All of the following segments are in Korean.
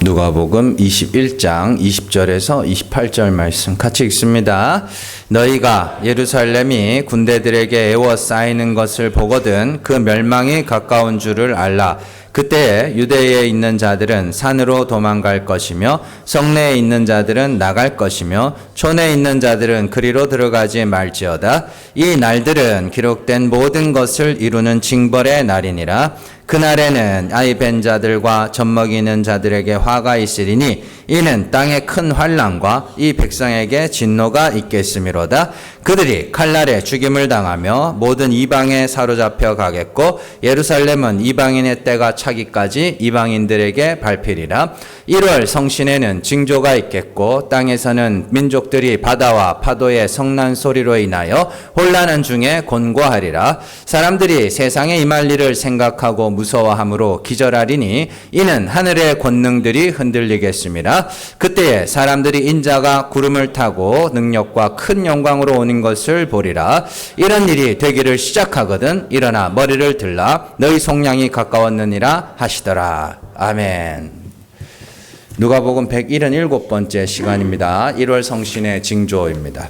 누가복음 21장 20절에서 28절 말씀 같이 읽습니다. 너희가 예루살렘이 군대들에게 에워싸이는 것을 보거든 그 멸망이 가까운 줄을 알라. 그때에 유대에 있는 자들은 산으로 도망갈 것이며 성내에 있는 자들은 나갈 것이며 촌에 있는 자들은 그리로 들어가지 말지어다. 이 날들은 기록된 모든 것을 이루는 징벌의 날이니라. 그날에는 아이 벤 자들과 젖먹이는 자들에게 화가 있으리니 이는 땅에 큰 환난과 이 백성에게 진노가 있겠음이로다. 그들이 칼날에 죽임을 당하며 모든 이방에 사로잡혀 가겠고 예루살렘은 이방인의 때가 차기까지 이방인들에게 밟히리라. 1월 성신에는 징조가 있겠고 땅에서는 민족들이 바다와 파도의 성난 소리로 인하여 혼란한 중에 곤고하리라. 사람들이 세상에 임할 일을 생각하고 무서워함으로 기절하리니 이는 하늘의 권능들이 흔들리겠습니다. 그때에 사람들이 인자가 구름을 타고 능력과 큰 영광으로 오는 것을 보리라. 이런 일이 되기를 시작하거든 일어나 머리를 들라 너희 속량이 가까웠느니라 하시더라. 아멘. 누가복음 177번째 시간입니다. 1월 성신의 징조입니다.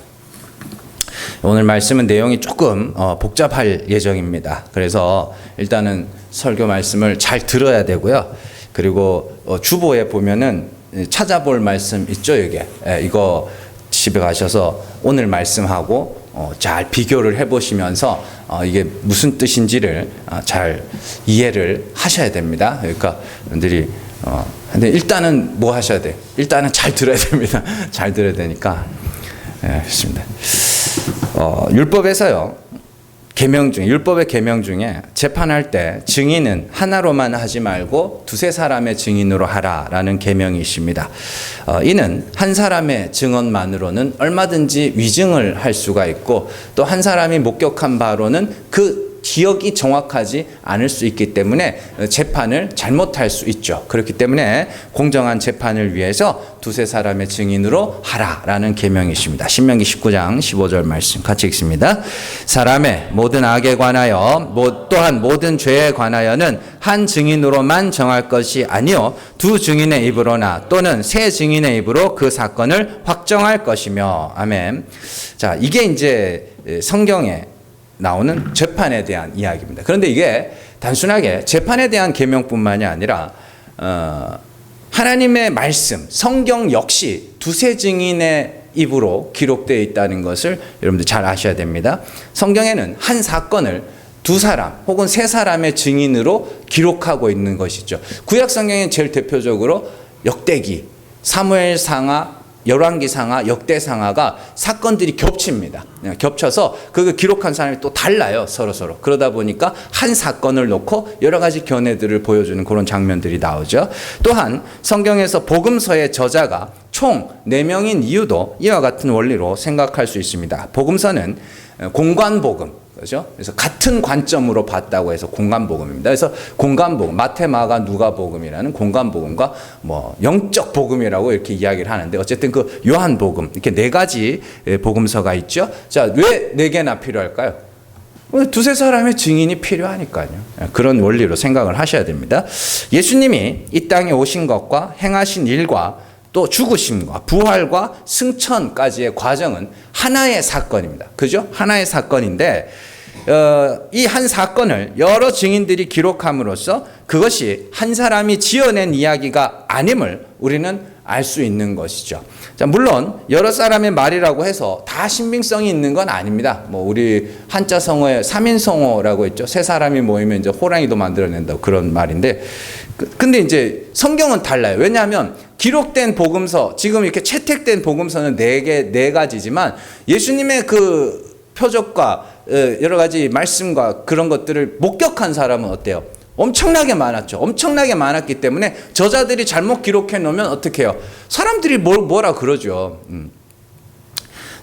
오늘 말씀은 내용이 조금 복잡할 예정입니다. 그래서 일단은 설교 말씀을 잘 들어야 되고요. 그리고 주보에 보면은 찾아볼 말씀 있죠, 이게. 이거 집에 가셔서 오늘 말씀하고 잘 비교를 해보시면서 이게 무슨 뜻인지를 잘 이해를 하셔야 됩니다. 그러니까 여러분들이 근데 일단은 뭐 하셔야 돼요? 일단은 잘 들어야 됩니다. 잘 들어야 되니까. 좋습니다. 율법에서요. 율법의 계명 중에 재판할 때 증인은 하나로만 하지 말고 두세 사람의 증인으로 하라라는 계명이 있습니다. 이는 한 사람의 증언만으로는 얼마든지 위증을 할 수가 있고 또 한 사람이 목격한 바로는 그 기억이 정확하지 않을 수 있기 때문에 재판을 잘못할 수 있죠. 그렇기 때문에 공정한 재판을 위해서 두세 사람의 증인으로 하라라는 계명이십니다. 신명기 19장 15절 말씀 같이 읽습니다. 사람의 모든 악에 관하여 또한 모든 죄에 관하여는 한 증인으로만 정할 것이 아니요 두 증인의 입으로나 또는 세 증인의 입으로 그 사건을 확정할 것이며. 아멘. 자, 이게 이제 성경에 나오는 재판에 대한 이야기입니다. 그런데 이게 단순하게 재판에 대한 계명뿐만이 아니라 하나님의 말씀, 성경 역시 두세 증인의 입으로 기록되어 있다는 것을 여러분들 잘 아셔야 됩니다. 성경에는 한 사건을 두 사람 혹은 세 사람의 증인으로 기록하고 있는 것이죠. 구약 성경엔 제일 대표적으로 역대기, 사무엘상하, 열왕기상하, 역대상하가 사건들이 겹칩니다. 겹쳐서 그 기록한 사람이 또 달라요. 서로. 그러다 보니까 한 사건을 놓고 여러 가지 견해들을 보여주는 그런 장면들이 나오죠. 또한 성경에서 복음서의 저자가 총 4명인 이유도 이와 같은 원리로 생각할 수 있습니다. 복음서는 공관복음, 그렇죠? 그래서 같은 관점으로 봤다고 해서 공관복음입니다. 그래서 공관복음, 마태, 마가, 누가복음이라는 공관복음과 영적 복음이라고 이렇게 이야기를 하는데 어쨌든 그 요한복음 이렇게 4가지 복음서가 있죠. 자, 왜 4개나 필요할까요? 두세 사람의 증인이 필요하니까요. 그런 원리로 생각을 하셔야 됩니다. 예수님이 이 땅에 오신 것과 행하신 일과 또 죽으심과 부활과 승천까지의 과정은 하나의 사건입니다. 그죠? 하나의 사건인데 이 한 사건을 여러 증인들이 기록함으로써 그것이 한 사람이 지어낸 이야기가 아님을 우리는 알 수 있는 것이죠. 자, 물론 여러 사람의 말이라고 해서 다 신빙성이 있는 건 아닙니다. 우리 한자 성어에 3인성어라고 있죠. 세 사람이 모이면 이제 호랑이도 만들어낸다 그런 말인데, 근데 이제 성경은 달라요. 왜냐하면 기록된 복음서, 지금 이렇게 채택된 복음서는 4가지지만 예수님의 그 표적과 여러 가지 말씀과 그런 것들을 목격한 사람은 어때요? 엄청나게 많았죠. 엄청나게 많았기 때문에 저자들이 잘못 기록해 놓으면 어떻게 해요? 사람들이 뭐라 그러죠.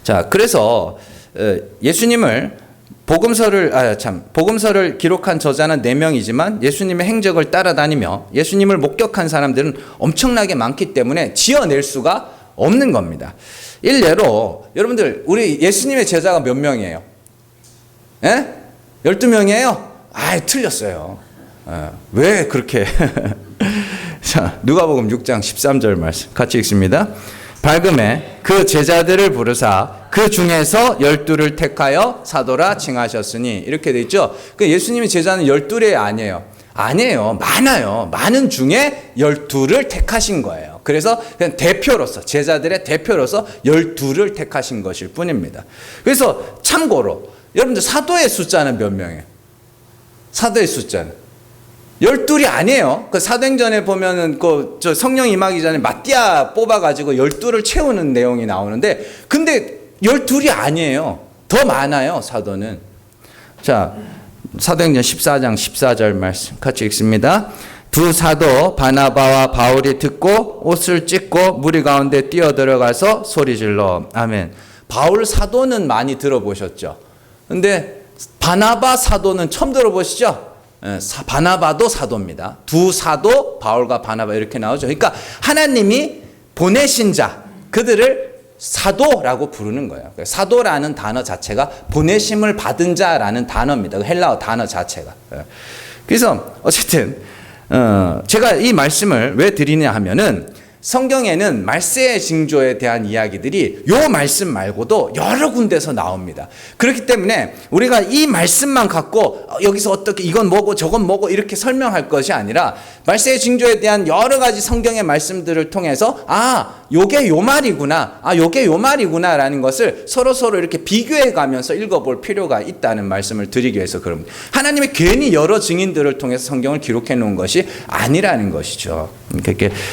자, 그래서 예수님을 복음서를 기록한 저자는 4명이지만 예수님의 행적을 따라다니며 예수님을 목격한 사람들은 엄청나게 많기 때문에 지어낼 수가 없는 겁니다. 일례로 여러분들 우리 예수님의 제자가 몇 명이에요? 12명이에요? 틀렸어요. 왜 그렇게 자, 누가복음 6장 13절 말씀 같이 읽습니다. 밝음에 그 제자들을 부르사 그 중에서 12를 택하여 사도라 칭하셨으니, 이렇게 돼 있죠. 그 예수님의 제자는 12이 아니에요. 아니에요. 많아요. 많은 중에 12를 택하신 거예요. 그래서 그냥 대표로서, 제자들의 대표로서 12를 택하신 것일 뿐입니다. 그래서 참고로 여러분들 사도의 숫자는 몇 명이에요? 사도의 숫자는 12이 아니에요. 그 사도행전에 보면은 저 성령 임하기 전에 마띠아 뽑아가지고 12를 채우는 내용이 나오는데, 근데 12이 아니에요. 더 많아요, 사도는. 자, 사도행전 14장 14절 말씀 같이 읽습니다. 두 사도 바나바와 바울이 듣고 옷을 찢고 무리 가운데 뛰어들어가서 소리질러. 아멘. 바울 사도는 많이 들어보셨죠? 근데 바나바 사도는 처음 들어보시죠? 바나바도 사도입니다. 두 사도, 바울과 바나바 이렇게 나오죠. 그러니까 하나님이 보내신 자, 그들을 사도라고 부르는 거예요. 사도라는 단어 자체가 보내심을 받은 자라는 단어입니다. 헬라어 단어 자체가. 그래서 어쨌든 제가 이 말씀을 왜 드리냐 하면은, 성경에는 말세의 징조에 대한 이야기들이 요 말씀 말고도 여러 군데서 나옵니다. 그렇기 때문에 우리가 이 말씀만 갖고 여기서 어떻게 이건 뭐고 저건 뭐고 이렇게 설명할 것이 아니라, 말세의 징조에 대한 여러 가지 성경의 말씀들을 통해서 요게 요 말이구나, 요게 요 말이구나 라는 것을 서로 이렇게 비교해 가면서 읽어볼 필요가 있다는 말씀을 드리기 위해서 그럽니다. 하나님이 괜히 여러 증인들을 통해서 성경을 기록해 놓은 것이 아니라는 것이죠.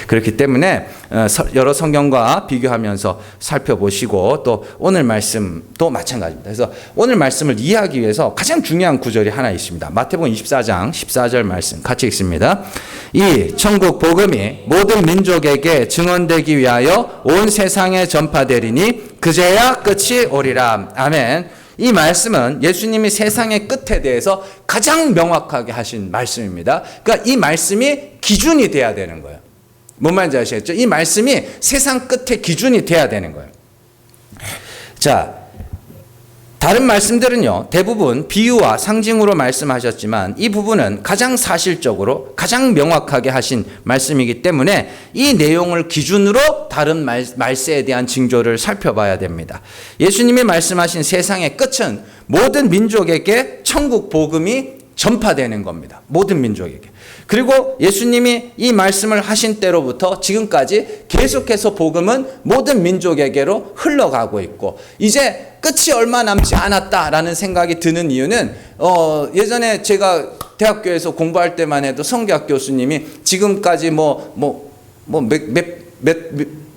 그렇기 때문에 여러 성경과 비교하면서 살펴보시고, 또 오늘 말씀도 마찬가지입니다. 그래서 오늘 말씀을 이해하기 위해서 가장 중요한 구절이 하나 있습니다. 마태복음 24장 14절 말씀 같이 읽습니다. 이 천국 복음이 모든 민족에게 증언되기 위하여 온 세상에 전파되리니 그제야 끝이 오리라. 아멘. 이 말씀은 예수님이 세상의 끝에 대해서 가장 명확하게 하신 말씀입니다. 그러니까 이 말씀이 기준이 돼야 되는 거예요. 뭔 말인지 아시겠죠? 이 말씀이 세상 끝의 기준이 돼야 되는 거예요. 자, 다른 말씀들은요, 대부분 비유와 상징으로 말씀하셨지만 이 부분은 가장 사실적으로 가장 명확하게 하신 말씀이기 때문에 이 내용을 기준으로 다른 말세에 대한 징조를 살펴봐야 됩니다. 예수님이 말씀하신 세상의 끝은 모든 민족에게 천국 복음이 전파되는 겁니다. 모든 민족에게. 그리고 예수님이 이 말씀을 하신 때로부터 지금까지 계속해서 복음은 모든 민족에게로 흘러가고 있고, 이제 끝이 얼마 남지 않았다라는 생각이 드는 이유는 예전에 제가 대학교에서 공부할 때만 해도 성교학 교수님이 지금까지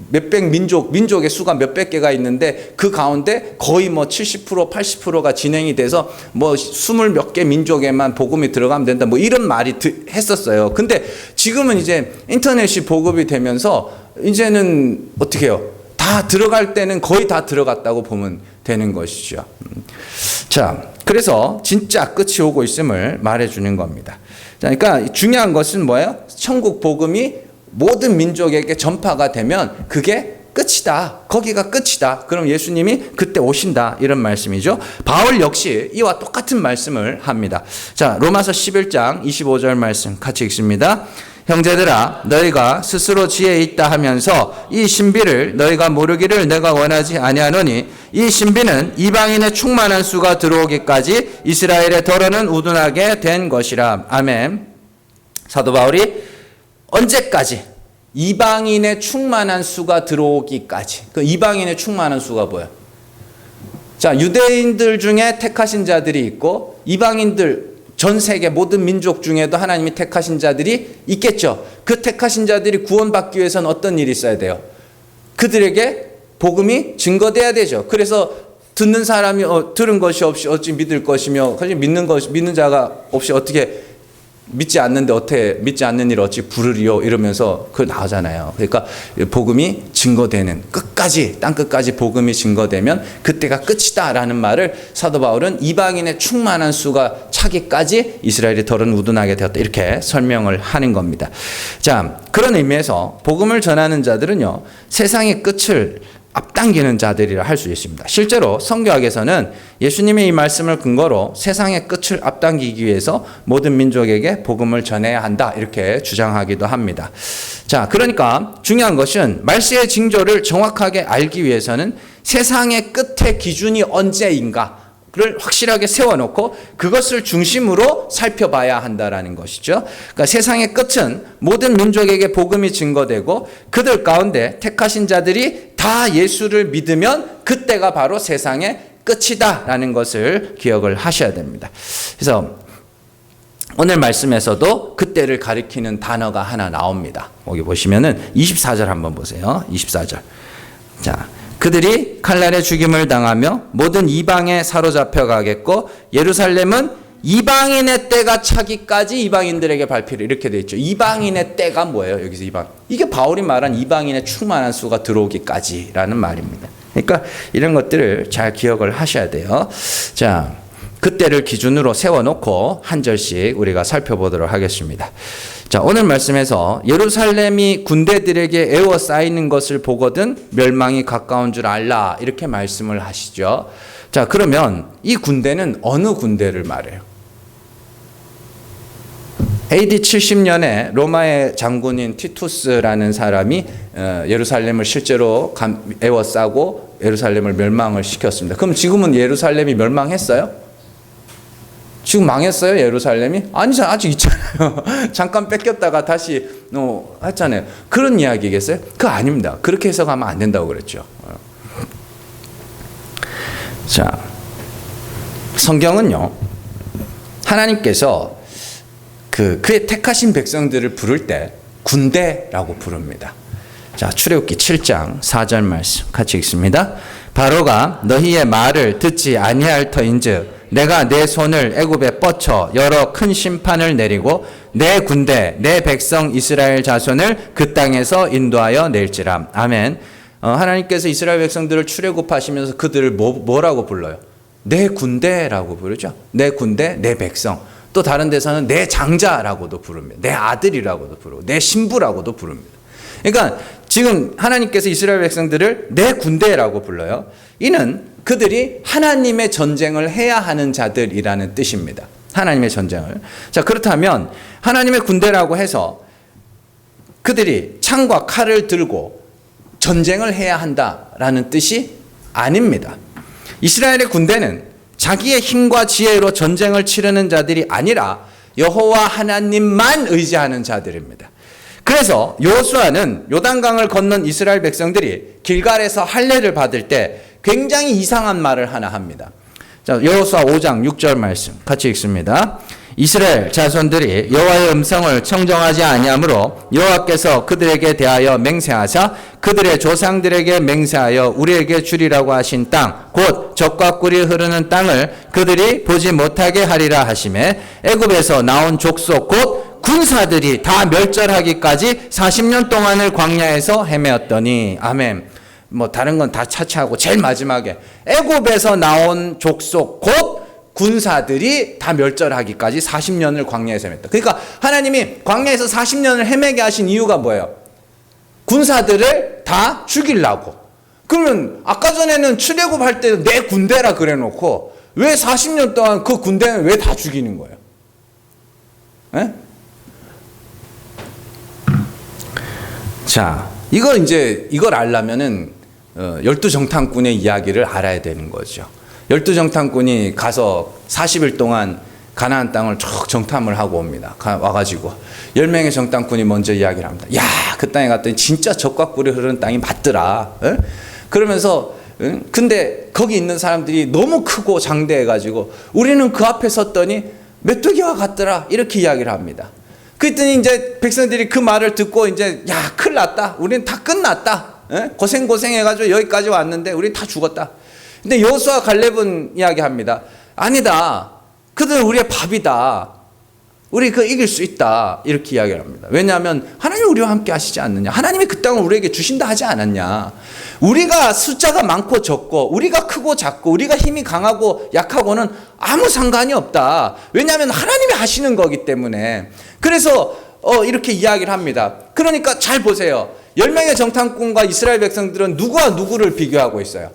몇백 민족의 수가 몇백 개가 있는데 그 가운데 거의 70% 80%가 진행이 돼서 20몇 개 민족에만 복음이 들어가면 된다, 이런 말이 했었어요. 근데 지금은 이제 인터넷이 보급이 되면서 이제는 어떻게 해요? 다 들어갈 때는 거의 다 들어갔다고 보면 되는 것이죠. 자, 그래서 진짜 끝이 오고 있음을 말해주는 겁니다. 자, 그러니까 중요한 것은 뭐예요? 천국 복음이 모든 민족에게 전파가 되면 그게 끝이다. 거기가 끝이다. 그럼 예수님이 그때 오신다. 이런 말씀이죠. 바울 역시 이와 똑같은 말씀을 합니다. 자, 로마서 11장 25절 말씀 같이 읽습니다. 형제들아, 너희가 스스로 지혜 있다 하면서 이 신비를 너희가 모르기를 내가 원하지 아니하노니 이 신비는 이방인의 충만한 수가 들어오기까지 이스라엘의 더러는 우둔하게 된 것이라. 아멘. 사도 바울이 언제까지? 이방인의 충만한 수가 들어오기까지. 그 이방인의 충만한 수가 뭐예요? 자, 유대인들 중에 택하신 자들이 있고 이방인들, 전 세계 모든 민족 중에도 하나님이 택하신 자들이 있겠죠. 그 택하신 자들이 구원받기 위해서는 어떤 일이 있어야 돼요? 그들에게 복음이 증거돼야 되죠. 그래서 듣는 사람이 들은 것이 없이 어찌 믿을 것이며, 믿는 자가 없이 어떻게 믿지 않는데 어떻게 믿지 않는 일 어찌 부르리요, 이러면서 그 나오잖아요. 그러니까 복음이 증거되는, 끝까지 땅 끝까지 복음이 증거되면 그때가 끝이다라는 말을 사도 바울은 이방인의 충만한 수가 차기까지 이스라엘이 덜은 우둔하게 되었다, 이렇게 설명을 하는 겁니다. 자, 그런 의미에서 복음을 전하는 자들은요, 세상의 끝을 앞당기는 자들이라 할 수 있습니다. 실제로 성경학에서는 예수님의 이 말씀을 근거로 세상의 끝을 앞당기기 위해서 모든 민족에게 복음을 전해야 한다 이렇게 주장하기도 합니다. 자, 그러니까 중요한 것은 말세의 징조를 정확하게 알기 위해서는 세상의 끝의 기준이 언제인가 를 확실하게 세워놓고 그것을 중심으로 살펴봐야 한다라는 것이죠. 그러니까 세상의 끝은 모든 민족에게 복음이 증거되고 그들 가운데 택하신 자들이 다 예수를 믿으면 그때가 바로 세상의 끝이다라는 것을 기억을 하셔야 됩니다. 그래서 오늘 말씀에서도 그때를 가리키는 단어가 하나 나옵니다. 여기 보시면은 24절 한번 보세요. 24절. 자. 그들이 칼날에 죽임을 당하며 모든 이방에 사로잡혀 가겠고 예루살렘은 이방인의 때가 차기까지 이방인들에게 발표를 이렇게 돼 있죠. 이방인의 때가 뭐예요? 여기서 이방. 이게 바울이 말한 이방인의 충만한 수가 들어오기까지라는 말입니다. 그러니까 이런 것들을 잘 기억을 하셔야 돼요. 자, 그때를 기준으로 세워놓고 한 절씩 우리가 살펴보도록 하겠습니다. 자, 오늘 말씀에서 예루살렘이 군대들에게 에워싸이는 것을 보거든 멸망이 가까운 줄 알라 이렇게 말씀을 하시죠. 자, 그러면 이 군대는 어느 군대를 말해요? AD 70년에 로마의 장군인 티투스라는 사람이 예루살렘을 실제로 에워싸고 예루살렘을 멸망을 시켰습니다. 그럼 지금은 예루살렘이 멸망했어요? 지금 망했어요, 예루살렘이? 아니잖아요. 아직 있잖아요. 잠깐 뺏겼다가 다시 했잖아요. 그런 이야기겠어요? 그거 아닙니다. 그렇게 해석하면 안 된다고 그랬죠. 자, 성경은요, 하나님께서 그의 택하신 백성들을 부를 때 군대라고 부릅니다. 자, 출애굽기 7장 4절 말씀 같이 읽습니다. 바로가 너희의 말을 듣지 아니할 터인즉 내가 내 손을 애굽에 뻗쳐 여러 큰 심판을 내리고 내 군대 내 백성 이스라엘 자손을 그 땅에서 인도하여 낼지라. 아멘. 하나님께서 이스라엘 백성들을 출애굽하시면서 그들을 뭐라고 불러요? 내 군대라고 부르죠. 내 군대 내 백성. 또 다른 데서는 내 장자라고도 부릅니다. 내 아들이라고도 부르고 내 신부라고도 부릅니다. 그러니까 지금 하나님께서 이스라엘 백성들을 내 군대라고 불러요. 이는 그들이 하나님의 전쟁을 해야 하는 자들이라는 뜻입니다. 하나님의 전쟁을. 자, 그렇다면 하나님의 군대라고 해서 그들이 창과 칼을 들고 전쟁을 해야 한다라는 뜻이 아닙니다. 이스라엘의 군대는 자기의 힘과 지혜로 전쟁을 치르는 자들이 아니라 여호와 하나님만 의지하는 자들입니다. 그래서 여호수아는 요단강을 건넌 이스라엘 백성들이 길갈에서 할례를 받을 때 굉장히 이상한 말을 하나 합니다. 자, 여호수아 5장 6절 말씀 같이 읽습니다. 이스라엘 자손들이 여호와의 음성을 청정하지 아니하므로 여호와께서 그들에게 대하여 맹세하사 그들의 조상들에게 맹세하여 우리에게 주리라고 하신 땅 곧 젖과 꿀이 흐르는 땅을 그들이 보지 못하게 하리라 하시매 애굽에서 나온 족속 곧 군사들이 다 멸절하기까지 40년 동안을 광야에서 헤매었더니 아멘. 뭐 다른 건 다 차치하고 제일 마지막에 애굽에서 나온 족속 곧 군사들이 다 멸절하기까지 40년을 광야에서 헤맸다. 그러니까 하나님이 광야에서 40년을 헤매게 하신 이유가 뭐예요? 군사들을 다 죽이려고. 그러면 아까 전에는 출애굽할 때도 내 군대라 그래놓고 왜 40년 동안 그 군대는 왜 다 죽이는 거예요? 에? 자, 이걸 알려면은 12정탐꾼의 이야기를 알아야 되는 거죠. 12정탐꾼이 가서 40일 동안 가나안 땅을 쭉 정탐을 하고 옵니다. 와가지고 10명의 정탐꾼이 먼저 이야기를 합니다. 야, 그 땅에 갔더니 진짜 젖과 꿀이 흐르는 땅이 맞더라. 에? 그러면서 근데 거기 있는 사람들이 너무 크고 장대해가지고 우리는 그 앞에 섰더니 메뚜기와 같더라. 이렇게 이야기를 합니다. 그랬더니 이제 백성들이 그 말을 듣고 이제 야, 큰일 났다. 우리는 다 끝났다. 에? 고생해가지고 여기까지 왔는데 우리 다 죽었다. 근데 여호수아 갈렙은 이야기합니다. 아니다. 그들은 우리의 밥이다. 우리 그 이길 수 있다. 이렇게 이야기를 합니다. 왜냐하면 하나님이 우리와 함께 하시지 않느냐. 하나님이 그 땅을 우리에게 주신다 하지 않았냐. 우리가 숫자가 많고 적고 우리가 크고 작고 우리가 힘이 강하고 약하고는 아무 상관이 없다. 왜냐하면 하나님이 하시는 거기 때문에. 그래서 이렇게 이야기를 합니다. 그러니까 잘 보세요. 10명의 정탐꾼과 이스라엘 백성들은 누구와 누구를 비교하고 있어요?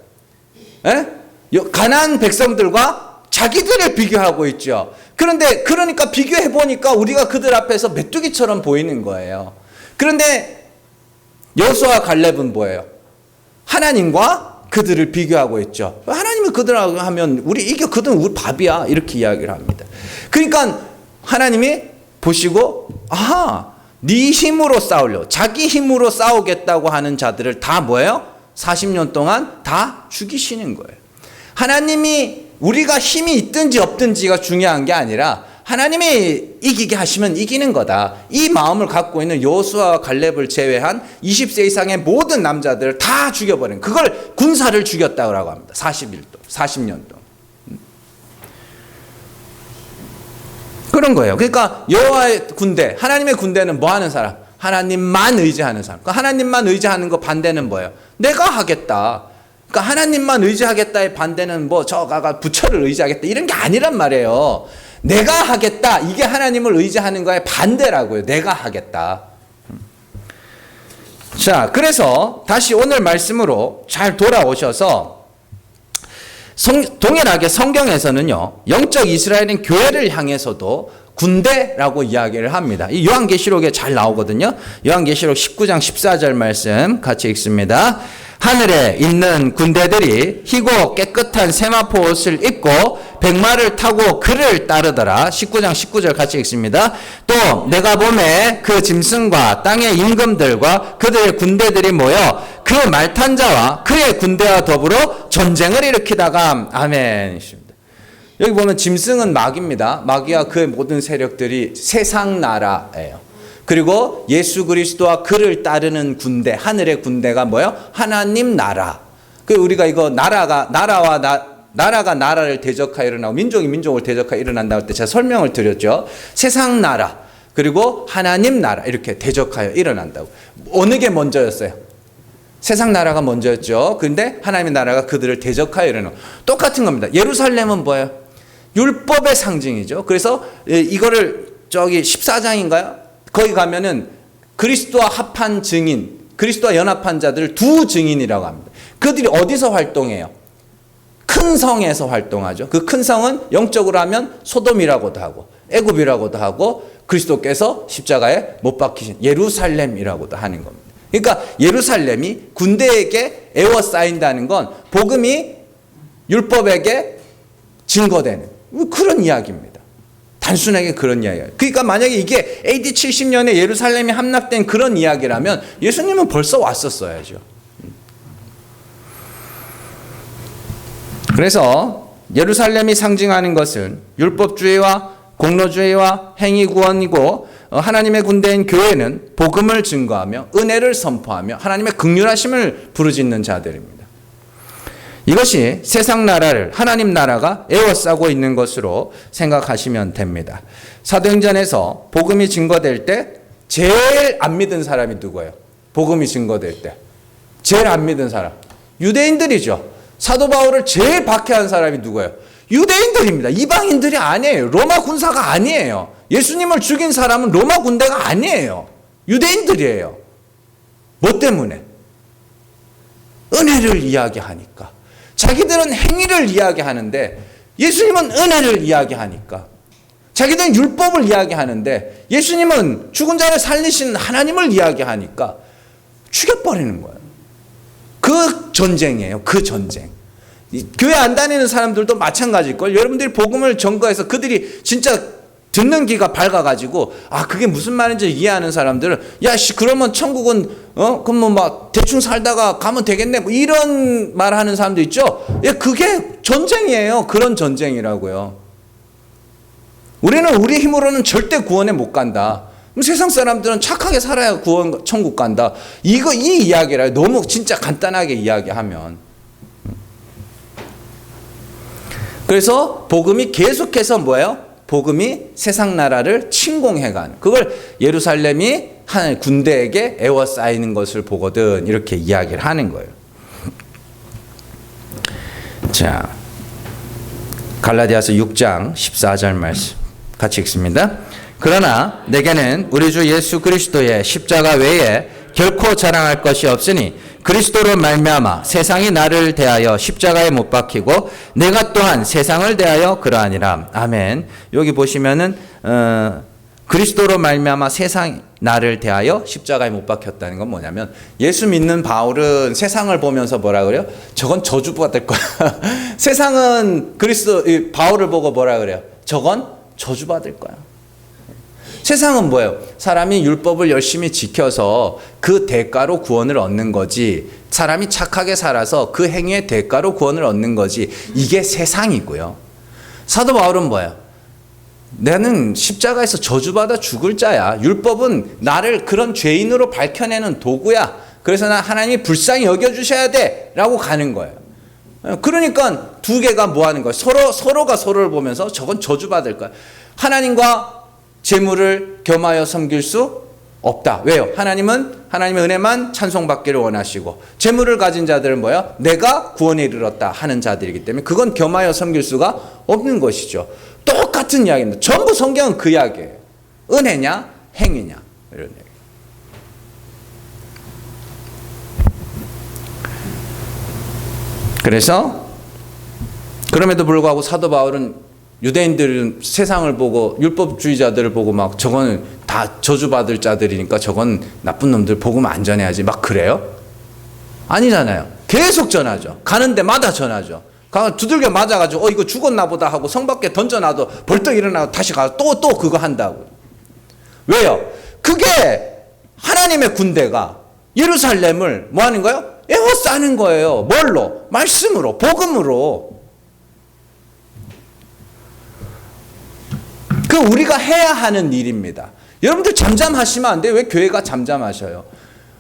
가나안 백성들과 자기들을 비교하고 있죠. 그러니까 비교해 보니까 우리가 그들 앞에서 메뚜기처럼 보이는 거예요. 그런데 여호수아와 갈렙은 뭐예요? 하나님과 그들을 비교하고 있죠. 하나님이 그들하고 하면 그들은 우리 밥이야 이렇게 이야기를 합니다. 그러니까 하나님이 보시고 네 힘으로 싸우려, 자기 힘으로 싸우겠다고 하는 자들을 다 뭐예요? 40년 동안 다 죽이시는 거예요. 하나님이 우리가 힘이 있든지 없든지가 중요한 게 아니라 하나님이 이기게 하시면 이기는 거다. 이 마음을 갖고 있는 여호수아와 갈렙을 제외한 20세 이상의 모든 남자들을 다 죽여버린, 그걸 군사를 죽였다고 합니다. 40년 동안. 그런 거예요. 그러니까 여호와의 군대, 하나님의 군대는 뭐 하는 사람? 하나님만 의지하는 사람. 그러니까 하나님만 의지하는 거 반대는 뭐예요? 내가 하겠다. 그러니까 하나님만 의지하겠다의 반대는 저가가 부처를 의지하겠다 이런 게 아니란 말이에요. 내가 하겠다, 이게 하나님을 의지하는 거의 반대라고요. 내가 하겠다. 자, 그래서 다시 오늘 말씀으로 잘 돌아오셔서 동일하게 성경에서는요, 영적 이스라엘은 교회를 향해서도 군대라고 이야기를 합니다. 이 요한계시록에 잘 나오거든요. 요한계시록 19장 14절 말씀 같이 읽습니다. 하늘에 있는 군대들이 희고 깨끗한 세마포 옷을 입고 백마를 타고 그를 따르더라. 19장 19절 같이 읽습니다. 또 내가 보매 그 짐승과 땅의 임금들과 그들의 군대들이 모여 그 말탄 자와 그의 군대와 더불어 전쟁을 일으키다가 아멘. 여기 보면 짐승은 마귀입니다. 마귀와 그의 모든 세력들이 세상 나라예요. 그리고 예수 그리스도와 그를 따르는 군대, 하늘의 군대가 뭐예요? 하나님 나라. 우리가 이거 나라가 나라를 대적하여 일어나고 민족이 민족을 대적하여 일어난다고 할 때 제가 설명을 드렸죠. 세상 나라 그리고 하나님 나라 이렇게 대적하여 일어난다고. 어느 게 먼저였어요? 세상 나라가 먼저였죠. 그런데 하나님의 나라가 그들을 대적하여 일어나고. 똑같은 겁니다. 예루살렘은 뭐예요? 율법의 상징이죠. 그래서 이거를 14장인가요? 거기 가면은 그리스도와 합한 증인, 그리스도와 연합한 자들을 두 증인이라고 합니다. 그들이 어디서 활동해요? 큰 성에서 활동하죠. 그 큰 성은 영적으로 하면 소돔이라고도 하고 애굽이라고도 하고 그리스도께서 십자가에 못 박히신 예루살렘이라고도 하는 겁니다. 그러니까 예루살렘이 군대에게 에워싸인다는 건 복음이 율법에게 증거되는 그런 이야기입니다. 단순하게 그런 이야기예요. 그러니까 만약에 이게 AD 70년에 예루살렘이 함락된 그런 이야기라면 예수님은 벌써 왔었어야죠. 그래서 예루살렘이 상징하는 것은 율법주의와 공로주의와 행위구원이고 하나님의 군대인 교회는 복음을 증거하며 은혜를 선포하며 하나님의 긍휼하심을 부르짖는 자들입니다. 이것이 세상 나라를 하나님 나라가 에워싸고 있는 것으로 생각하시면 됩니다. 사도행전에서 복음이 증거될 때 제일 안 믿은 사람이 누구예요? 복음이 증거될 때 제일 안 믿은 사람 유대인들이죠. 사도 바울을 제일 박해한 사람이 누구예요? 유대인들입니다. 이방인들이 아니에요. 로마 군사가 아니에요. 예수님을 죽인 사람은 로마 군대가 아니에요. 유대인들이에요. 뭐 때문에? 은혜를 이야기하니까. 자기들은 행위를 이야기하는데 예수님은 은혜를 이야기하니까. 자기들은 율법을 이야기하는데 예수님은 죽은 자를 살리신 하나님을 이야기하니까 죽여버리는 거예요. 그 전쟁이에요. 그 전쟁. 교회 안 다니는 사람들도 마찬가지일걸. 여러분들이 복음을 전거해서 그들이 진짜 듣는 귀가 밝아가지고 그게 무슨 말인지 이해하는 사람들은 그러면 천국은 그럼 막 대충 살다가 가면 되겠네 이런 말하는 사람도 있죠. 그게 전쟁이에요. 그런 전쟁이라고요. 우리는 우리 힘으로는 절대 구원에 못 간다. 세상 사람들은 착하게 살아야 천국 간다. 이 이야기라 너무 진짜 간단하게 이야기하면. 그래서 복음이 계속해서 뭐예요? 복음이 세상 나라를 침공해간 그걸 예루살렘이 하나님의 군대에게 에워싸이는 것을 보거든 이렇게 이야기를 하는 거예요. 자, 갈라디아서 6장 14절 말씀 같이 읽습니다. 그러나 내게는 우리 주 예수 그리스도의 십자가 외에 결코 자랑할 것이 없으니 그리스도로 말미암아 세상이 나를 대하여 십자가에 못 박히고 내가 또한 세상을 대하여 그러하니라. 아멘. 여기 보시면은 그리스도로 말미암아 세상 나를 대하여 십자가에 못 박혔다는 건 뭐냐면, 예수 믿는 바울은 세상을 보면서 뭐라 그래요? 저건 저주받을 거야. 세상은 바울을 보고 뭐라 그래요? 저건 저주받을 거야. 세상은 뭐예요? 사람이 율법을 열심히 지켜서 그 대가로 구원을 얻는 거지, 사람이 착하게 살아서 그 행위의 대가로 구원을 얻는 거지, 이게 세상이고요. 사도 바울은 뭐예요? 나는 십자가에서 저주받아 죽을 자야. 율법은 나를 그런 죄인으로 밝혀내는 도구야. 그래서 나 하나님이 불쌍히 여겨주셔야 돼 라고 가는 거예요. 그러니까 두 개가 뭐 하는 거예요? 서로가 서로를 보면서 저건 저주받을 거야. 하나님과 재물을 겸하여 섬길 수 없다. 왜요? 하나님은 하나님의 은혜만 찬송받기를 원하시고, 재물을 가진 자들은 뭐야? 내가 구원에 이르렀다 하는 자들이기 때문에 그건 겸하여 섬길 수가 없는 것이죠. 똑같은 이야기입니다. 전부 성경은 그 이야기예요. 은혜냐 행위냐 이런 얘기. 그래서 그럼에도 불구하고 사도 바울은 유대인들은 세상을 보고 율법주의자들을 보고 막 저거는 다 저주받을 자들이니까 저건 나쁜 놈들 복음 안 전해야지 막 그래요? 아니잖아요. 계속 전하죠. 가는 데마다 전하죠. 두들겨 맞아가지고 이거 죽었나 보다 하고 성 밖에 던져놔도 벌떡 일어나고 다시 가서 또 그거 한다고. 왜요? 그게 하나님의 군대가 예루살렘을 뭐 하는 거예요? 에워싸는 거예요. 뭘로? 말씀으로, 복음으로. 그 우리가 해야 하는 일입니다. 여러분들 잠잠하시면 안 돼요. 왜 교회가 잠잠하셔요?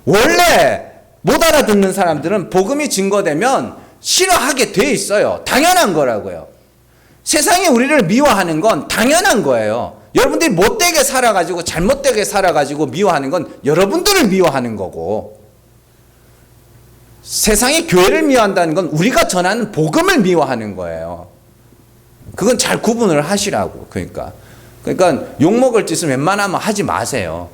원래 못 알아듣는 사람들은 복음이 증거되면 싫어하게 돼 있어요. 당연한 거라고요. 세상이 우리를 미워하는 건 당연한 거예요. 여러분들이 못되게 살아가지고 잘못되게 살아가지고 미워하는 건 여러분들을 미워하는 거고, 세상이 교회를 미워한다는 건 우리가 전하는 복음을 미워하는 거예요. 그건 잘 구분을 하시라고. 그러니까 욕먹을 짓은 웬만하면 하지 마세요.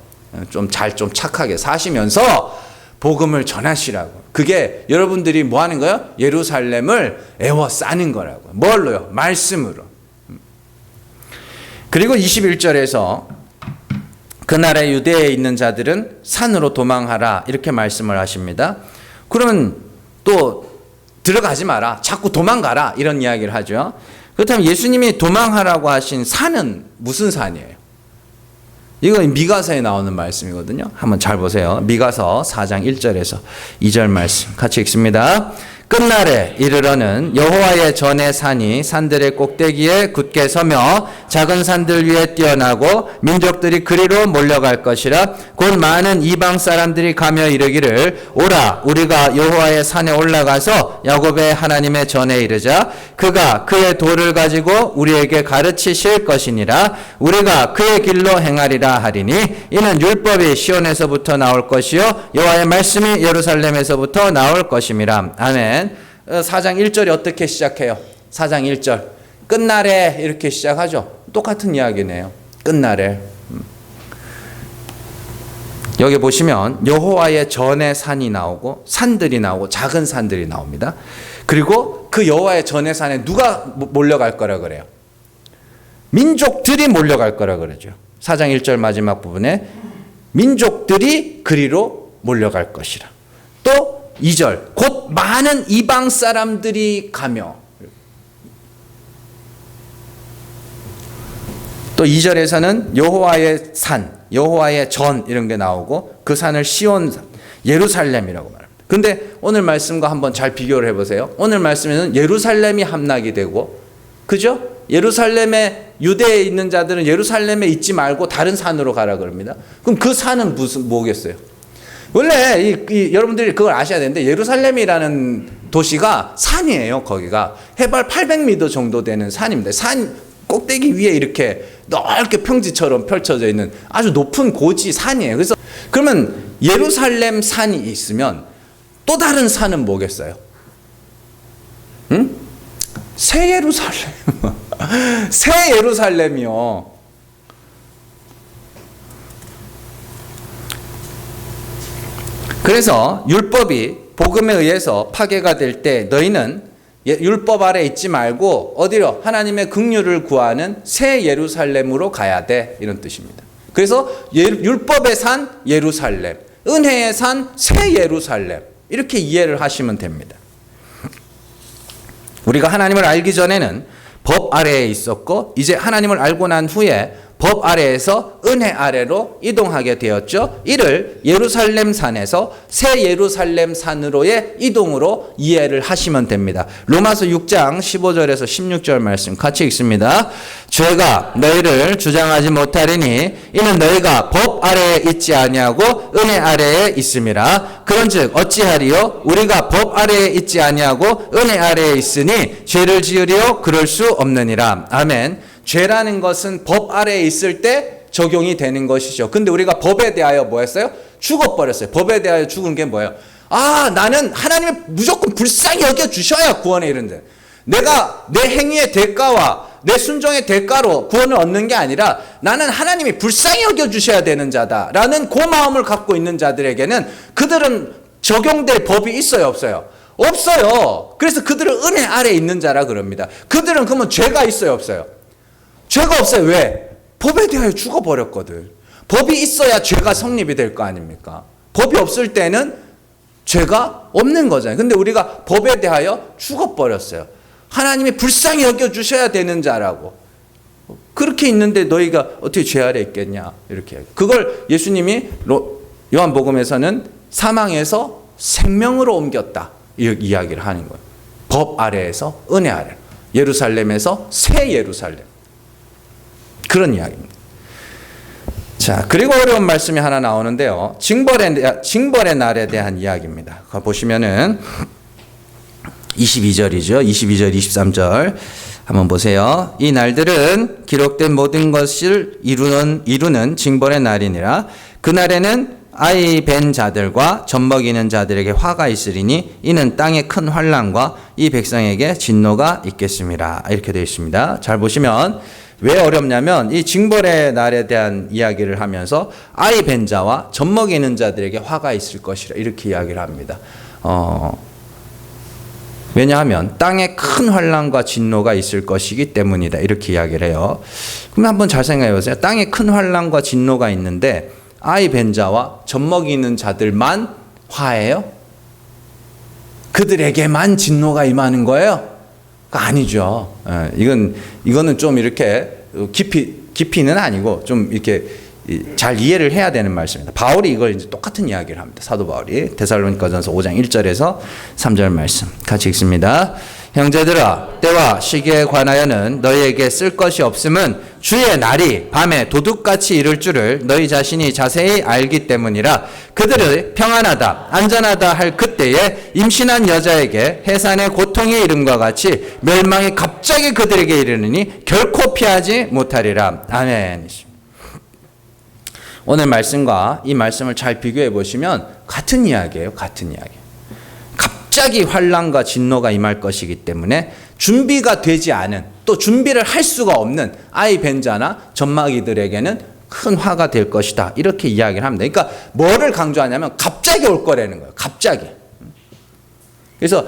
좀 착하게 사시면서 복음을 전하시라고. 그게 여러분들이 뭐 하는 거예요? 예루살렘을 에워싸는 거라고. 뭘로요? 말씀으로. 그리고 21절에서 그날에 유대에 있는 자들은 산으로 도망하라 이렇게 말씀을 하십니다. 그러면 또 들어가지 마라, 자꾸 도망가라 이런 이야기를 하죠. 그렇다면 예수님이 도망하라고 하신 산은 무슨 산이에요? 이건 미가서에 나오는 말씀이거든요. 한번 잘 보세요. 미가서 4장 1절에서 2절 말씀 같이 읽습니다. 끝날에 이르러는 여호와의 전의 산이 산들의 꼭대기에 굳게 서며 작은 산들 위에 뛰어나고 민족들이 그리로 몰려갈 것이라. 곧 많은 이방 사람들이 가며 이르기를 오라 우리가 여호와의 산에 올라가서 야곱의 하나님의 전에 이르자. 그가 그의 도를 가지고 우리에게 가르치실 것이니라. 우리가 그의 길로 행하리라 하리니 이는 율법이 시온에서부터 나올 것이요 여호와의 말씀이 예루살렘에서부터 나올 것임이라. 아멘. 4장 1절이 어떻게 시작해요? 4장 1절 끝날에 이렇게 시작하죠. 똑같은 이야기네요. 끝날에. 여기 보시면 여호와의 전의 산이 나오고 산들이 나오고 작은 산들이 나옵니다. 그리고 그 여호와의 전의 산에 누가 몰려갈 거라 그래요? 민족들이 몰려갈 거라 그러죠. 4장 1절 마지막 부분에 민족들이 그리로 몰려갈 것이라. 또 2절 곧 많은 이방 사람들이 가며, 또 2절에서는 여호와의 산, 여호와의 전 이런 게 나오고 그 산을 시온 예루살렘이라고 말합니다. 근데 오늘 말씀과 한번 잘 비교를 해보세요. 오늘 말씀에는 예루살렘이 함락이 되고, 그죠? 예루살렘에 유대에 있는 자들은 예루살렘에 있지 말고 다른 산으로 가라 그럽니다. 그럼 그 산은 뭐겠어요? 원래 여러분들이 그걸 아셔야 되는데 예루살렘이라는 도시가 산이에요. 거기가 해발 800m 정도 되는 산입니다. 산 꼭대기 위에 이렇게 넓게 평지처럼 펼쳐져 있는 아주 높은 고지 산이에요. 그래서 그러면 예루살렘 산이 있으면 또 다른 산은 뭐겠어요? 응? 새 예루살렘. 새 예루살렘이요. 그래서 율법이 복음에 의해서 파괴가 될 때 너희는 율법 아래 있지 말고 어디로? 하나님의 긍휼을 구하는 새 예루살렘으로 가야 돼. 이런 뜻입니다. 그래서 율법의 산 예루살렘, 은혜의 산 새 예루살렘, 이렇게 이해를 하시면 됩니다. 우리가 하나님을 알기 전에는 법 아래에 있었고 이제 하나님을 알고 난 후에 법 아래에서 은혜 아래로 이동하게 되었죠. 이를 예루살렘 산에서 새 예루살렘 산으로의 이동으로 이해를 하시면 됩니다. 로마서 6장 15절에서 16절 말씀 같이 읽습니다. 죄가 너희를 주장하지 못하리니 이는 너희가 법 아래에 있지 아니하고 은혜 아래에 있음이라. 그런즉 어찌하리요? 우리가 법 아래에 있지 아니하고 은혜 아래에 있으니 죄를 지으리요? 그럴 수 없느니라. 아멘. 죄라는 것은 법 아래에 있을 때 적용이 되는 것이죠. 근데 우리가 법에 대하여 뭐 했어요? 죽어버렸어요. 법에 대하여 죽은 게 뭐예요? 아, 나는 하나님을 무조건 불쌍히 여겨주셔야 구원에 이른데, 내가 내 행위의 대가와 내 순종의 대가로 구원을 얻는 게 아니라 나는 하나님이 불쌍히 여겨주셔야 되는 자다라는 그 마음을 갖고 있는 자들에게는 그들은 적용될 법이 있어요, 없어요? 없어요. 그래서 그들은 은혜 아래에 있는 자라 그럽니다. 그들은 그러면 죄가 있어요, 없어요? 죄가 없어요. 왜? 법에 대하여 죽어버렸거든. 법이 있어야 죄가 성립이 될 거 아닙니까? 법이 없을 때는 죄가 없는 거잖아요. 근데 우리가 법에 대하여 죽어버렸어요. 하나님이 불쌍히 여겨주셔야 되는 자라고. 그렇게 있는데 너희가 어떻게 죄 아래 있겠냐. 이렇게. 그걸 예수님이 요한복음에서는 사망에서 생명으로 옮겼다. 이 이야기를 하는 거예요. 법 아래에서 은혜 아래. 예루살렘에서 새 예루살렘. 그런 이야기입니다. 자, 그리고 어려운 말씀이 하나 나오는데요. 징벌의 날에 대한 이야기입니다. 보시면은 22절이죠. 22절, 23절 한번 보세요. 이 날들은 기록된 모든 것을 이루는 징벌의 날이니라. 그날에는 아이 벤 자들과 젖먹이는 자들에게 화가 있으리니 이는 땅의 큰 환난과 이 백성에게 진노가 있겠습니다. 이렇게 되어 있습니다. 잘 보시면 왜 어렵냐면 이 징벌의 날에 대한 이야기를 하면서 아이 벤 자와 젖먹이는 자들에게 화가 있을 것이라 이렇게 이야기를 합니다. 왜냐하면 땅에 큰 환난과 진노가 있을 것이기 때문이다. 이렇게 이야기를 해요. 그럼 한번 잘 생각해 보세요. 땅에 큰 환난과 진노가 있는데 아이 벤 자와 젖먹이는 자들만 화해요? 그들에게만 진노가 임하는 거예요? 아니죠. 이거는 좀 이렇게 깊이는 아니고 좀 이렇게 잘 이해를 해야 되는 말씀입니다. 바울이 이걸 이제 똑같은 이야기를 합니다. 사도 바울이 데살로니가전서 5장 1절에서 3절 말씀 같이 읽습니다. 형제들아, 때와 시기에 관하여는 너희에게 쓸 것이 없음은 주의 날이 밤에 도둑같이 이를 줄을 너희 자신이 자세히 알기 때문이라. 그들을 평안하다 안전하다 할 그때에 임신한 여자에게 해산의 고통이 이름과 같이 멸망이 갑자기 그들에게 이르느니 결코 피하지 못하리라. 아멘. 오늘 말씀과 이 말씀을 잘 비교해 보시면 같은 이야기예요. 같은 이야기. 갑자기 환난과 진노가 임할 것이기 때문에 준비가 되지 않은, 또 준비를 할 수가 없는 아이 벤자나 젖먹이들에게는 큰 화가 될 것이다. 이렇게 이야기를 합니다. 그러니까 뭐를 강조하냐면 갑자기 올 거라는 거예요. 갑자기. 그래서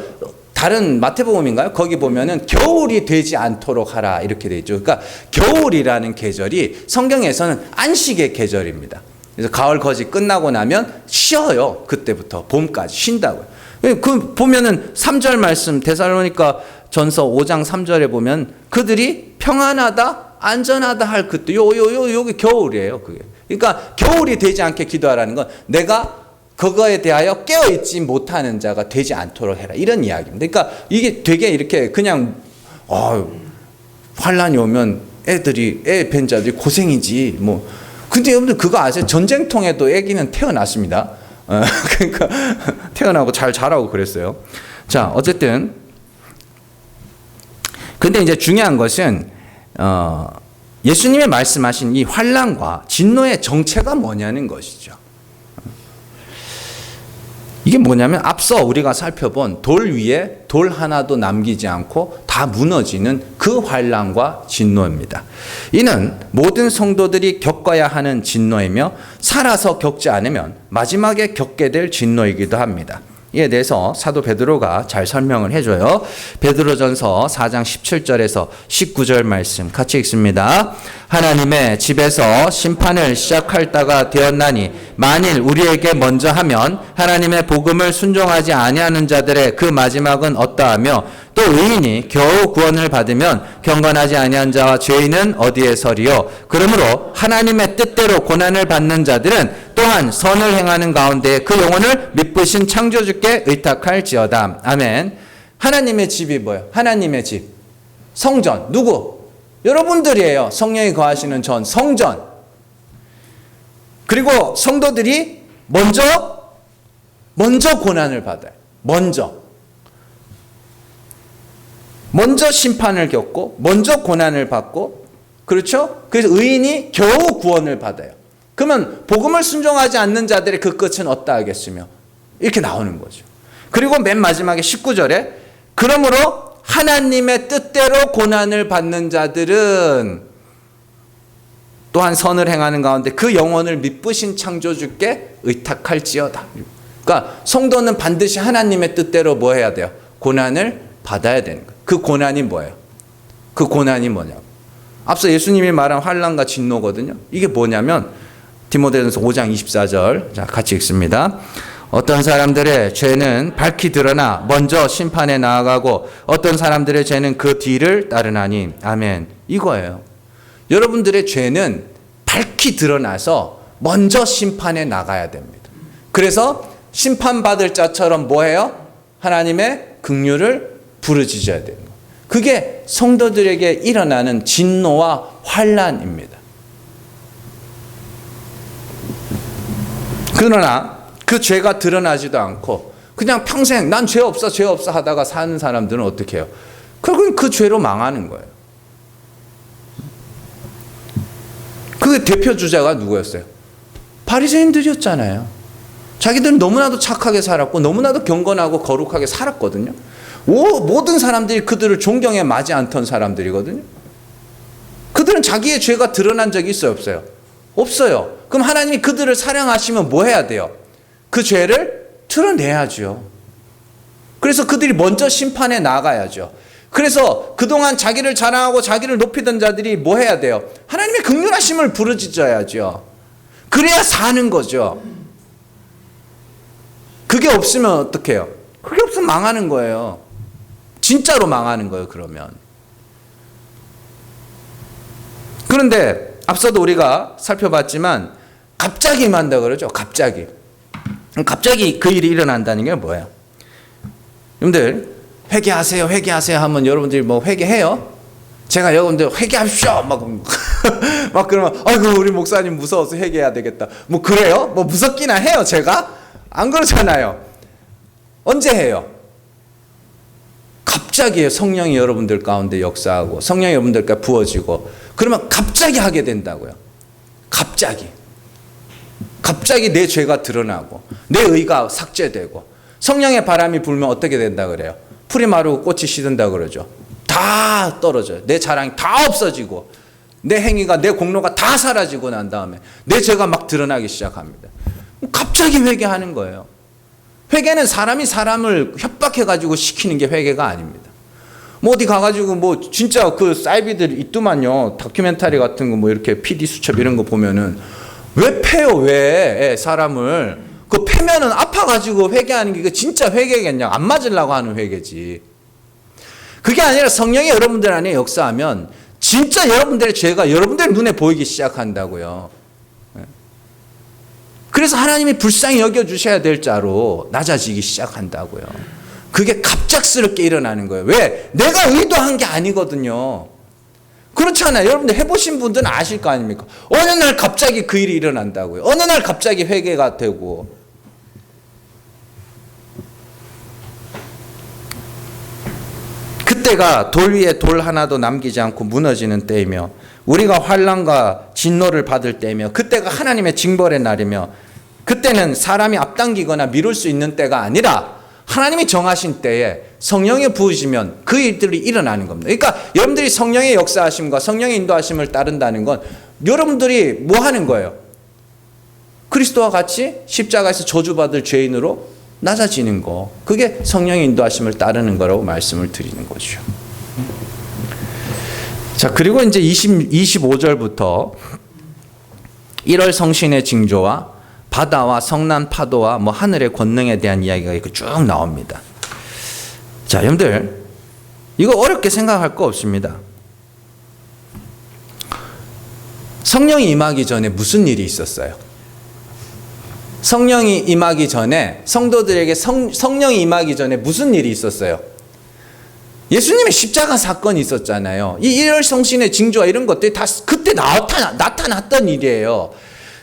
다른 마태복음인가요? 거기 보면은 겨울이 되지 않도록 하라 이렇게 돼 있죠. 그러니까 겨울이라는 계절이 성경에서는 안식의 계절입니다. 그래서 가을 거지 끝나고 나면 쉬어요. 그때부터 봄까지 쉰다고요. 그 보면은 3절 말씀 데살로니가 전서 5장 3절에 보면 그들이 평안하다 안전하다 할 그때 여기 겨울이에요. 그게. 그러니까 겨울이 되지 않게 기도하라는 건 내가 그거에 대하여 깨어있지 못하는 자가 되지 않도록 해라. 이런 이야기입니다. 그러니까 이게 되게 이렇게 그냥 환란이 오면 애 벤자들이 고생이지 뭐. 근데 여러분들 그거 아세요? 전쟁통에도 애기는 태어났습니다. 그러니까 태어나고 잘 자라고 그랬어요. 자, 어쨌든 근데 이제 중요한 것은 예수님이 말씀하신 이 환난과 진노의 정체가 뭐냐는 것이죠. 이게 뭐냐면 앞서 우리가 살펴본 돌 위에 돌 하나도 남기지 않고 다 무너지는 그 환난과 진노입니다. 이는 모든 성도들이 겪어야 하는 진노이며 살아서 겪지 않으면 마지막에 겪게 될 진노이기도 합니다. 이에 대해서 사도 베드로가 잘 설명을 해줘요. 베드로전서 4장 17절에서 19절 말씀 같이 읽습니다. 하나님의 집에서 심판을 시작할 때가 되었나니 만일 우리에게 먼저 하면 하나님의 복음을 순종하지 아니하는 자들의 그 마지막은 어떠하며 또 의인이 겨우 구원을 받으면 경건하지 아니한 자와 죄인은 어디에 서리요. 그러므로 하나님의 뜻대로 고난을 받는 자들은 또한 선을 행하는 가운데 그 영혼을 미쁘신 창조주께 의탁할지어다. 아멘. 하나님의 집이 뭐예요? 하나님의 집. 성전. 누구? 여러분들이에요. 성령이 거하시는 전 성전. 그리고 성도들이 먼저 고난을 받아요. 먼저 심판을 겪고 먼저 고난을 받고, 그렇죠? 그래서 의인이 겨우 구원을 받아요. 그러면 복음을 순종하지 않는 자들의 그 끝은 어떠하겠으며 이렇게 나오는 거죠. 그리고 맨 마지막에 19절에 그러므로 하나님의 뜻대로 고난을 받는 자들은 또한 선을 행하는 가운데 그 영혼을 미쁘신 창조주께 의탁할지어다. 그러니까 성도는 반드시 하나님의 뜻대로 뭐 해야 돼요? 고난을 받아야 되는 거예요. 그 고난이 뭐예요? 그 고난이 뭐냐고. 앞서 예수님이 말한 환난과 진노거든요. 이게 뭐냐면 디모데전서 5장 24절. 자, 같이 읽습니다. 어떤 사람들의 죄는 밝히 드러나 먼저 심판에 나아가고 어떤 사람들의 죄는 그 뒤를 따르나니. 아멘. 이거예요. 여러분들의 죄는 밝히 드러나서 먼저 심판에 나가야 됩니다. 그래서 심판받을 자처럼 뭐예요? 하나님의 긍휼을 부르짖어야 되는 거예요. 그게 성도들에게 일어나는 진노와 환난입니다. 그러나 그 죄가 드러나지도 않고 그냥 평생 난 죄 없어 하다가 사는 사람들은 어떻게 해요? 결국은 그 죄로 망하는 거예요. 그 대표 주자가 누구였어요? 바리새인들이었잖아요. 자기들은 너무나도 착하게 살았고 너무나도 경건하고 거룩하게 살았거든요. 모든 사람들이 그들을 존경에 마지 않던 사람들이거든요. 그들은 자기의 죄가 드러난 적이 있어요, 없어요? 없어요. 그럼 하나님이 그들을 사랑하시면 뭐 해야 돼요? 그 죄를 드러내야죠. 그래서 그들이 먼저 심판에 나가야죠. 그래서 그동안 자기를 자랑하고 자기를 높이던 자들이 뭐 해야 돼요? 하나님의 긍휼하심을 부르짖어야죠. 그래야 사는 거죠. 그게 없으면 어떻게 해요? 그게 없으면 망하는 거예요. 진짜로 망하는 거예요, 그러면. 그런데 앞서도 우리가 살펴봤지만 갑자기 임한다 그러죠. 갑자기 그 일이 일어난다는 게 뭐예요? 여러분들 회개하세요 하면 여러분들이 뭐 회개해요? 제가 여러분들 회개하십시오 막 그러면 아이고 우리 목사님 무서워서 회개해야 되겠다 뭐 그래요? 뭐 무섭기나 해요 제가? 안 그렇잖아요. 언제 해요? 갑자기 성령이 여러분들 가운데 역사하고 성령이 여러분들께 부어지고 그러면 갑자기 하게 된다고요. 갑자기 내 죄가 드러나고 내 의가 삭제되고 성령의 바람이 불면 어떻게 된다 그래요? 풀이 마르고 꽃이 시든다 그러죠. 다 떨어져요. 내 자랑이 다 없어지고 내 행위가 내 공로가 다 사라지고 난 다음에 내 죄가 막 드러나기 시작합니다. 갑자기 회개하는 거예요. 회개는 사람이 사람을 협박해가지고 시키는 게 회개가 아닙니다. 뭐 어디 가가지고 뭐 진짜 그 사이비들 있더만요. 다큐멘터리 같은 거 뭐 이렇게 PD 수첩 이런 거 보면은 왜 패요? 왜 사람을 그 패면은 아파가지고 회개하는 게 진짜 회개겠냐? 안 맞으려고 하는 회개지. 그게 아니라 성령이 여러분들 안에 역사하면 진짜 여러분들의 죄가 여러분들 눈에 보이기 시작한다고요. 그래서 하나님이 불쌍히 여겨주셔야 될 자로 낮아지기 시작한다고요. 그게 갑작스럽게 일어나는 거예요. 왜? 내가 의도한 게 아니거든요. 그렇잖아요. 여러분들 해보신 분들은 아실 거 아닙니까? 어느 날 갑자기 그 일이 일어난다고요. 어느 날 갑자기 회개가 되고. 그때가 돌 위에 돌 하나도 남기지 않고 무너지는 때이며 우리가 환난과 진노를 받을 때이며 그때가 하나님의 징벌의 날이며 그때는 사람이 앞당기거나 미룰 수 있는 때가 아니라 하나님이 정하신 때에 성령이 부으시면 그 일들이 일어나는 겁니다. 그러니까 여러분들이 성령의 역사하심과 성령의 인도하심을 따른다는 건 여러분들이 뭐 하는 거예요? 그리스도와 같이 십자가에서 저주받을 죄인으로 낮아지는 거. 그게 성령의 인도하심을 따르는 거라고 말씀을 드리는 거죠. 자, 그리고 이제 25절부터 1월 성신의 징조와 바다와 성난 파도와 뭐 하늘의 권능에 대한 이야기가 이렇게 쭉 나옵니다. 자, 여러분들 이거 어렵게 생각할 거 없습니다. 성령이 임하기 전에 무슨 일이 있었어요? 성령이 임하기 전에 성도들에게 성령이 임하기 전에 무슨 일이 있었어요? 예수님의 십자가 사건이 있었잖아요. 이 1월 성신의 징조와 이런 것들이 다 그때 나타났던 일이에요.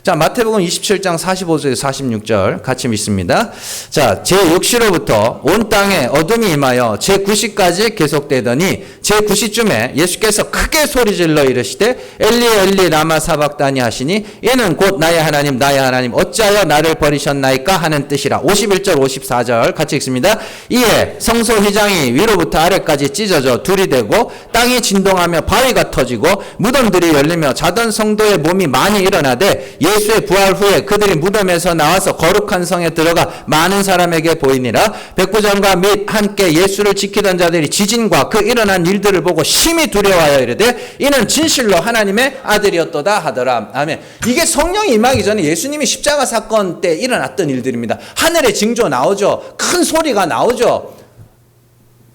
자, 마태복음 27장 45절에서 46절 같이 읽습니다. 자, 제6시로부터 온 땅에 어둠이 임하여 제9시까지 계속되더니 제9시쯤에 예수께서 크게 소리질러 이르시되 엘리 엘리 라마 사박다니 하시니 이는 곧 나의 하나님 나의 하나님 어찌하여 나를 버리셨나이까 하는 뜻이라. 51절 54절 같이 읽습니다. 이에 성소 휘장이 위로부터 아래까지 찢어져 둘이 되고 땅이 진동하며 바위가 터지고 무덤들이 열리며 자던 성도의 몸이 많이 일어나되 예수의 부활 후에 그들이 무덤에서 나와서 거룩한 성에 들어가 많은 사람에게 보이니라. 백부장과 및 함께 예수를 지키던 자들이 지진과 그 일어난 일들을 보고 심히 두려워하여 이르되 이는 진실로 하나님의 아들이었도다 하더라. 아멘. 이게 성령이 임하기 전에 예수님이 십자가 사건 때 일어났던 일들입니다. 하늘의 징조 나오죠. 큰 소리가 나오죠.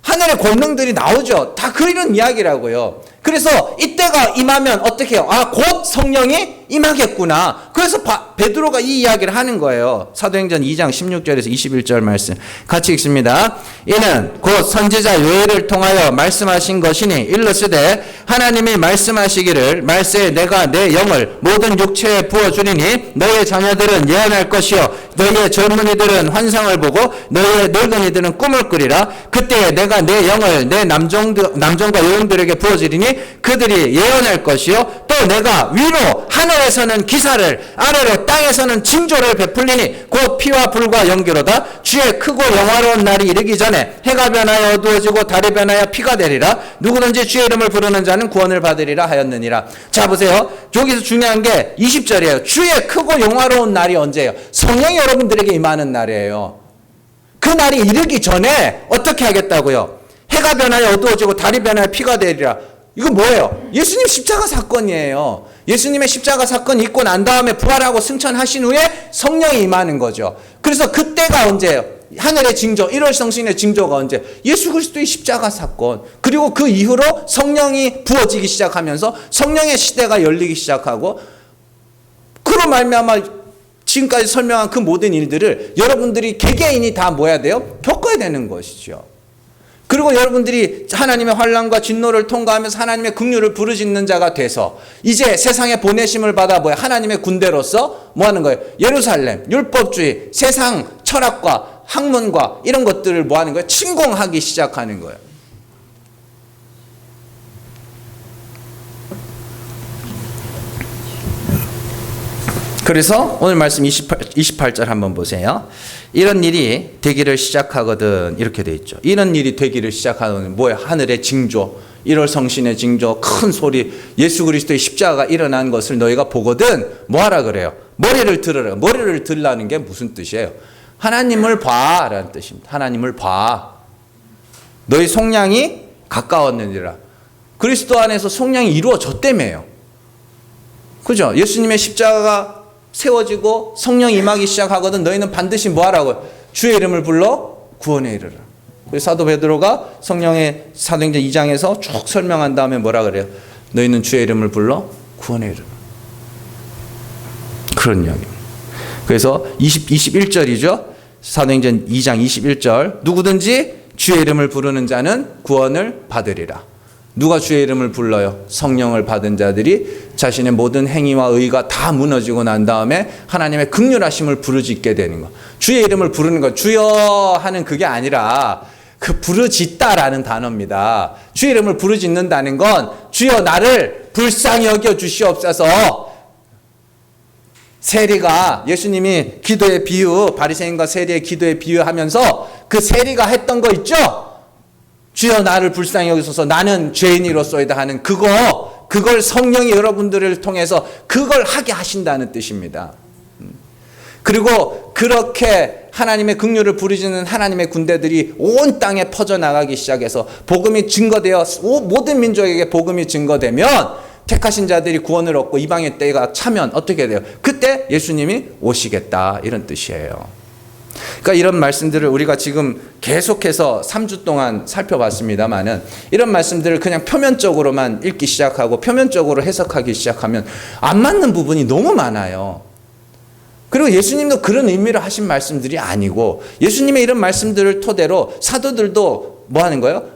하늘의 권능들이 나오죠. 다 그런 이야기라고요. 그래서 이때가 임하면 어떻게 해요? 아, 곧 성령이 임하겠구나. 그래서 베드로가 이 이야기를 하는 거예요. 사도행전 2장 16절에서 21절 말씀 같이 읽습니다. 이는 곧 선지자 요엘을 통하여 말씀하신 것이니 일러스되 하나님이 말씀하시기를 말세에 내가 내 영을 모든 육체에 부어주리니 너희의 자녀들은 예언할 것이요 너희의 젊은이들은 환상을 보고 너희의 늙은이들은 꿈을 꾸리라. 그때에 내가 내 영을 내 남종과 여종들에게 부어주리니 그들이 예언할 것이요 또 내가 위로 하늘에서는 기사를 아래로 땅에서는 징조를 베풀리니 곧 피와 불과 연기로다. 주의 크고 영화로운 날이 이르기 전에 해가 변하여 어두워지고 달이 변하여 피가 되리라. 누구든지 주의 이름을 부르는 자는 구원을 받으리라 하였느니라. 자, 보세요. 여기서 중요한 게 20절이에요. 주의 크고 영화로운 날이 언제예요? 성령이 여러분들에게 임하는 날이에요. 그 날이 이르기 전에 어떻게 하겠다고요? 해가 변하여 어두워지고 달이 변하여 피가 되리라. 이거 뭐예요? 예수님 십자가 사건이에요. 예수님의 십자가 사건이 있고 난 다음에 부활하고 승천하신 후에 성령이 임하는 거죠. 그래서 그때가 언제예요? 하늘의 징조, 1월 성신의 징조가 언제? 예수 그리스도의 십자가 사건. 그리고 그 이후로 성령이 부어지기 시작하면서 성령의 시대가 열리기 시작하고 그로 말미암아 지금까지 설명한 그 모든 일들을 여러분들이 개개인이 다 뭐 해야 돼요? 겪어야 되는 것이죠. 그리고 여러분들이 하나님의 환난과 진노를 통과하면서 하나님의 긍휼을 부르짖는 자가 돼서 이제 세상에 보내심을 받아 뭐야? 하나님의 군대로서 뭐 하는 거예요? 예루살렘, 율법주의, 세상 철학과 학문과 이런 것들을 뭐 하는 거예요? 침공하기 시작하는 거예요. 그래서 오늘 말씀 28절 한번 보세요. 이런 일이 되기를 시작하거든 이렇게 돼 있죠. 이런 일이 되기를 시작하거든 뭐야? 하늘의 징조, 1월 성신의 징조, 큰 소리, 예수 그리스도의 십자가가 일어난 것을 너희가 보거든 뭐 하라 그래요? 머리를 들으라. 머리를 들라는 게 무슨 뜻이에요? 하나님을 봐라는 뜻입니다. 하나님을 봐. 너희 속량이 가까웠느니라. 그리스도 안에서 속량이 이루어졌다며요. 그죠? 예수님의 십자가가 세워지고 성령이 임하기 시작하거든 너희는 반드시 뭐 하라고요? 주의 이름을 불러 구원에 이르라. 사도 베드로가 성령의 사도행전 2장에서 쭉 설명한 다음에 뭐라 그래요? 너희는 주의 이름을 불러 구원에 이르라. 그런 이야기입니다. 그래서 21절이죠. 사도행전 2장 21절 누구든지 주의 이름을 부르는 자는 구원을 받으리라. 누가 주의 이름을 불러요? 성령을 받은 자들이 자신의 모든 행위와 의가 다 무너지고 난 다음에 하나님의 긍휼하심을 부르짖게 되는 것. 주의 이름을 부르는 것. 주여 하는 그게 아니라 그 부르짖다라는 단어입니다. 주의 이름을 부르짖는다는 건 주여 나를 불쌍히 여겨 주시옵소서. 세리가 예수님이 기도의 비유, 바리새인과 세리의 기도의 비유하면서 그 세리가 했던 거 있죠? 주여 나를 불쌍히 여기소서 나는 죄인이로소이다 하는 그걸 성령이 여러분들을 통해서 그걸 하게 하신다는 뜻입니다. 그리고 그렇게 하나님의 긍휼을 부르짖는 하나님의 군대들이 온 땅에 퍼져나가기 시작해서 복음이 증거되어 모든 민족에게 복음이 증거되면 택하신 자들이 구원을 얻고 이방의 때가 차면 어떻게 돼요? 그때 예수님이 오시겠다 이런 뜻이에요. 그러니까 이런 말씀들을 우리가 지금 계속해서 3주 동안 살펴봤습니다만은 이런 말씀들을 그냥 표면적으로만 읽기 시작하고 표면적으로 해석하기 시작하면 안 맞는 부분이 너무 많아요. 그리고 예수님도 그런 의미로 하신 말씀들이 아니고 예수님의 이런 말씀들을 토대로 사도들도 뭐 하는 거예요?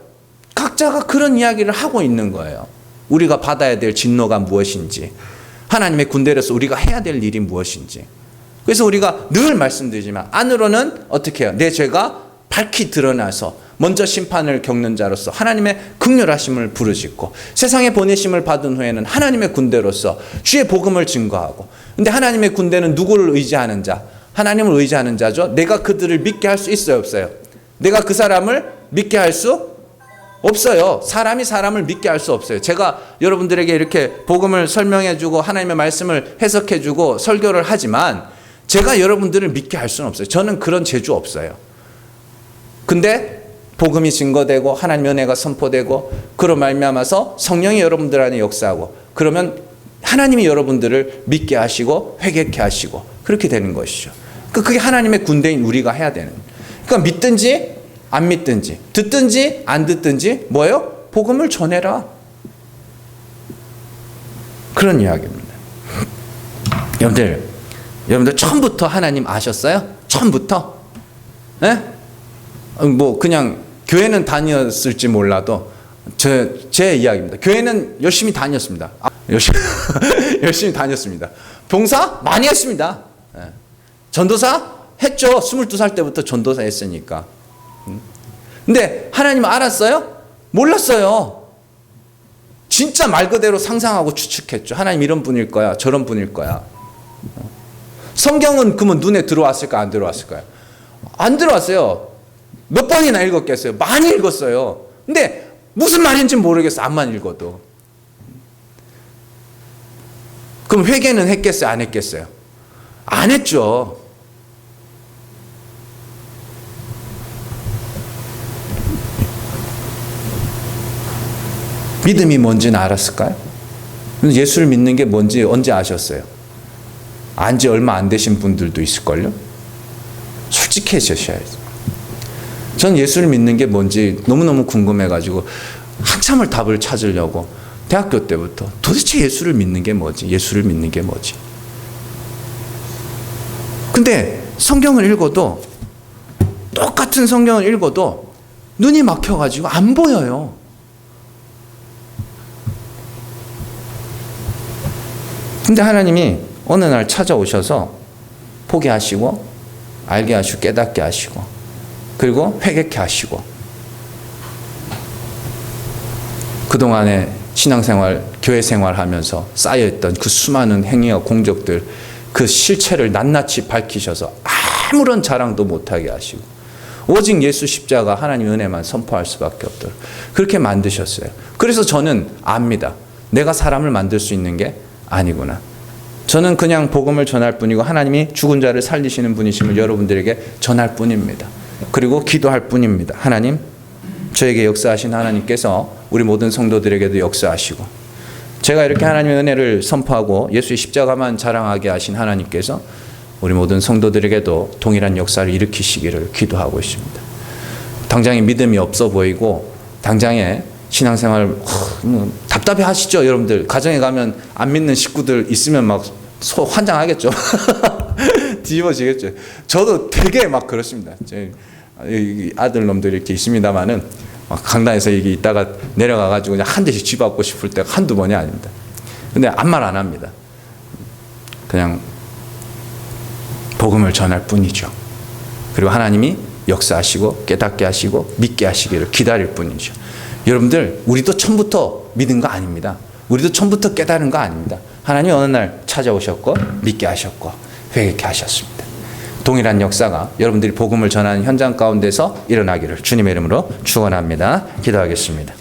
각자가 그런 이야기를 하고 있는 거예요. 우리가 받아야 될 진노가 무엇인지, 하나님의 군대로서 우리가 해야 될 일이 무엇인지. 그래서 우리가 늘 말씀드리지만 안으로는 어떻게 해요? 내 죄가 밝히 드러나서 먼저 심판을 겪는 자로서 하나님의 긍휼하심을 부르짖고 세상에 보내심을 받은 후에는 하나님의 군대로서 주의 복음을 증거하고. 근데 하나님의 군대는 누구를 의지하는 자? 하나님을 의지하는 자죠. 내가 그들을 믿게 할 수 있어요, 없어요? 내가 그 사람을 믿게 할 수 없어요. 사람이 사람을 믿게 할 수 없어요. 제가 여러분들에게 이렇게 복음을 설명해주고 하나님의 말씀을 해석해주고 설교를 하지만 제가 여러분들을 믿게 할 수는 없어요. 저는 그런 재주 없어요. 근데 복음이 증거되고 하나님의 은혜가 선포되고 그로 말미암아서 성령이 여러분들 안에 역사하고 그러면 하나님이 여러분들을 믿게 하시고 회개케 하시고 그렇게 되는 것이죠. 그게 하나님의 군대인 우리가 해야 되는. 그러니까 믿든지 안 믿든지 듣든지 안 듣든지 뭐예요? 복음을 전해라. 그런 이야기입니다. 여러분들 처음부터 하나님 아셨어요? 처음부터? 네? 뭐 그냥 교회는 다녔을지 몰라도 제 이야기입니다. 교회는 열심히 다녔습니다. 열심히 다녔습니다. 봉사 많이 했습니다. 전도사 했죠. 22살 때부터 전도사 했으니까. 근데 하나님 알았어요? 몰랐어요. 진짜 말 그대로 상상하고 추측했죠. 하나님 이런 분일 거야. 저런 분일 거야. 성경은 그러면 눈에 들어왔을까 안 들어왔을까요? 안 들어왔어요. 몇 번이나 읽었겠어요? 많이 읽었어요. 근데 무슨 말인지 모르겠어. 안만 읽어도. 그럼 회개는 했겠어요? 안 했겠어요? 안 했죠. 믿음이 뭔지는 알았을까요? 예수를 믿는 게 뭔지 언제 아셨어요? 안지 얼마 안 되신 분들도 있을걸요? 솔직해지셔야죠. 전 예수를 믿는 게 뭔지 너무너무 궁금해가지고 한참을 답을 찾으려고 대학교 때부터 도대체 예수를 믿는 게 뭐지? 예수를 믿는 게 뭐지? 근데 성경을 읽어도 똑같은 성경을 읽어도 눈이 막혀가지고 안 보여요. 근데 하나님이 어느 날 찾아오셔서 포기하시고 알게 하시고 깨닫게 하시고 그리고 회개케 하시고 그동안에 신앙생활, 교회생활 하면서 쌓여있던 그 수많은 행위와 공적들 그 실체를 낱낱이 밝히셔서 아무런 자랑도 못하게 하시고 오직 예수 십자가 하나님 은혜만 선포할 수밖에 없도록 그렇게 만드셨어요. 그래서 저는 압니다. 내가 사람을 만들 수 있는 게 아니구나. 저는 그냥 복음을 전할 뿐이고 하나님이 죽은 자를 살리시는 분이심을 여러분들에게 전할 뿐입니다. 그리고 기도할 뿐입니다. 하나님, 저에게 역사하신 하나님께서 우리 모든 성도들에게도 역사하시고 제가 이렇게 하나님의 은혜를 선포하고 예수의 십자가만 자랑하게 하신 하나님께서 우리 모든 성도들에게도 동일한 역사를 일으키시기를 기도하고 있습니다. 당장에 믿음이 없어 보이고 당장에 신앙생활 답답해 하시죠. 여러분들 가정에 가면 안 믿는 식구들 있으면 막 환장하겠죠. 뒤집어지겠죠. 저도 되게 막 그렇습니다. 제 아들 놈들이 이렇게 있습니다만은 강단에서 이게 있다가 내려가가지고 그냥 한 대씩 쥐받고 싶을 때가 한두 번이 아닙니다. 근데 아무 말 안 합니다. 그냥 복음을 전할 뿐이죠. 그리고 하나님이 역사하시고 깨닫게 하시고 믿게 하시기를 기다릴 뿐이죠. 여러분들 우리도 처음부터 믿은 거 아닙니다. 우리도 처음부터 깨달은 거 아닙니다. 하나님이 어느 날 찾아오셨고 믿게 하셨고 회개케 하셨습니다. 동일한 역사가 여러분들이 복음을 전하는 현장 가운데서 일어나기를 주님의 이름으로 축원합니다. 기도하겠습니다.